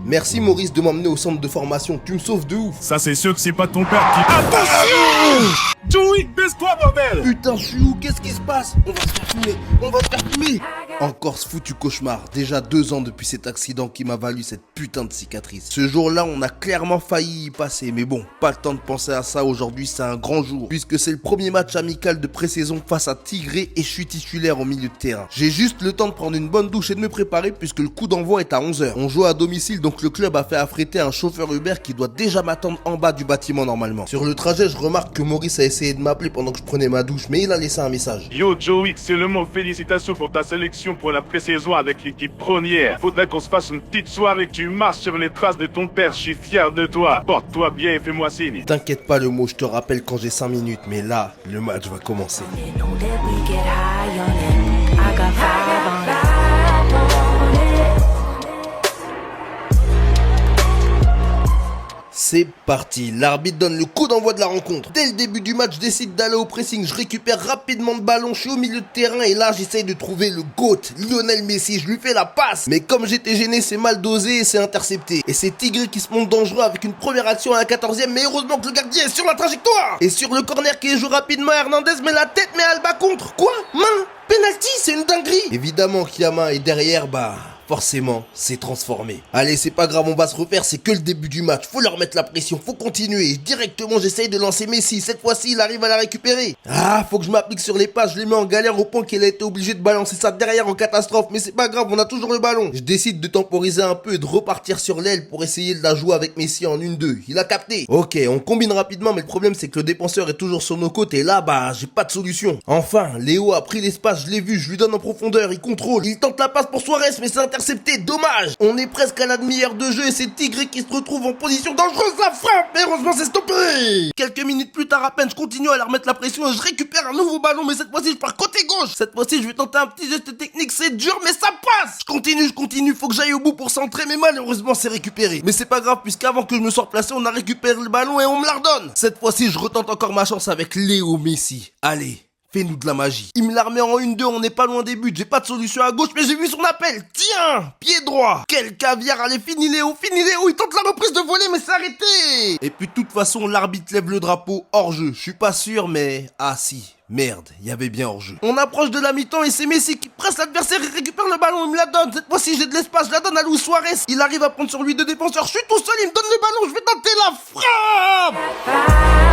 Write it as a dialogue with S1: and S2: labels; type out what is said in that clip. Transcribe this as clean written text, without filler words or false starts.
S1: Merci Maurice de m'emmener au centre de formation, tu me sauves de ouf.
S2: Ça c'est sûr que c'est pas ton père qui... Attention! Joey, baisse-toi bordel!
S1: Putain, je suis où? Qu'est-ce qui se passe? On va se faire fumer, on va se faire fumer. Encore ce foutu cauchemar, déjà 2 ans depuis cet accident qui m'a valu cette putain de cicatrice. Ce jour-là, on a clairement failli y passer, mais bon, pas le temps de penser à ça, aujourd'hui c'est un grand jour, puisque c'est le premier match amical de pré-saison face à Tigré et je suis titulaire au milieu de terrain. J'ai juste le temps de prendre une bonne douche et de me préparer puisque le coup d'envoi est à 11h. On joue à domicile, donc le club a fait affréter un chauffeur Uber qui doit déjà m'attendre en bas du bâtiment normalement. Sur le trajet, je remarque que Maurice a essayé de m'appeler pendant que je prenais ma douche, mais il a laissé un message.
S2: Yo Joey, c'est le mot félicitations pour ta sélection pour la pré-saison avec l'équipe première. Faudrait qu'on se fasse une petite soirée que tu marches sur les traces de ton père, je suis fier de toi. Porte-toi bien et fais-moi signe.
S1: T'inquiète pas le mot, je te rappelle quand j'ai 5 minutes, mais là, le match va commencer. C'est parti, l'arbitre donne le coup d'envoi de la rencontre. Dès le début du match, je décide d'aller au pressing, je récupère rapidement le ballon, je suis au milieu de terrain et là j'essaye de trouver le GOAT, Lionel Messi, je lui fais la passe. Mais comme j'étais gêné, c'est mal dosé et c'est intercepté. Et c'est Tigré qui se montre dangereux avec une première action à la 14e, mais heureusement que le gardien est sur la trajectoire. Et sur le corner qui est joué rapidement, Hernandez met la tête mais Alba contre. Quoi? Main? Penalty, c'est une dinguerie. Évidemment Kiyama est derrière, forcément, c'est transformé. Allez, c'est pas grave, on va se refaire, c'est que le début du match. Faut leur mettre la pression, faut continuer. Directement, j'essaye de lancer Messi. Cette fois-ci, il arrive à la récupérer. Ah, faut que je m'applique sur les passes. Je les mets en galère au point qu'il a été obligé de balancer ça derrière en catastrophe. Mais c'est pas grave, on a toujours le ballon. Je décide de temporiser un peu et de repartir sur l'aile pour essayer de la jouer avec Messi en 1-2. Il a capté. Ok, on combine rapidement, mais le problème, c'est que le défenseur est toujours sur nos côtes. Et là, j'ai pas de solution. Enfin, Léo a pris l'espace, je l'ai vu, je lui donne en profondeur, il contrôle. Il tente la passe pour Suarez, mais c'est intercepté, dommage. On est presque à la demi-heure de jeu et c'est Tigré qui se retrouve en position dangereuse, la frappe, mais heureusement c'est stoppé. Quelques minutes plus tard à peine, je continue à leur mettre la pression et je récupère un nouveau ballon, mais cette fois-ci je pars côté gauche. Cette fois-ci je vais tenter un petit geste technique, c'est dur mais ça passe. Je continue, faut que j'aille au bout pour centrer, mais malheureusement c'est récupéré. Mais c'est pas grave puisqu'avant que je me sois replacé, on a récupéré le ballon et on me la redonne. Cette fois-ci je retente encore ma chance avec Léo Messi. Allez, fais-nous de la magie. Il me la remet en 1-2, on n'est pas loin des buts. J'ai pas de solution à gauche, mais j'ai vu son appel. Tiens, pied droit. Quel caviar, allez, fini Léo. Il tente la reprise de volée, mais c'est arrêté. Et puis de toute façon, l'arbitre lève le drapeau hors jeu. Je suis pas sûr, mais... Ah si. Merde, il y avait bien hors-jeu. On approche de la mi-temps et c'est Messi qui presse l'adversaire et récupère le ballon, il me la donne. Cette fois-ci j'ai de l'espace, je la donne à Luis Suarez. Il arrive à prendre sur lui 2 défenseurs, je suis tout seul, il me donne le ballon, je vais tenter la frappe.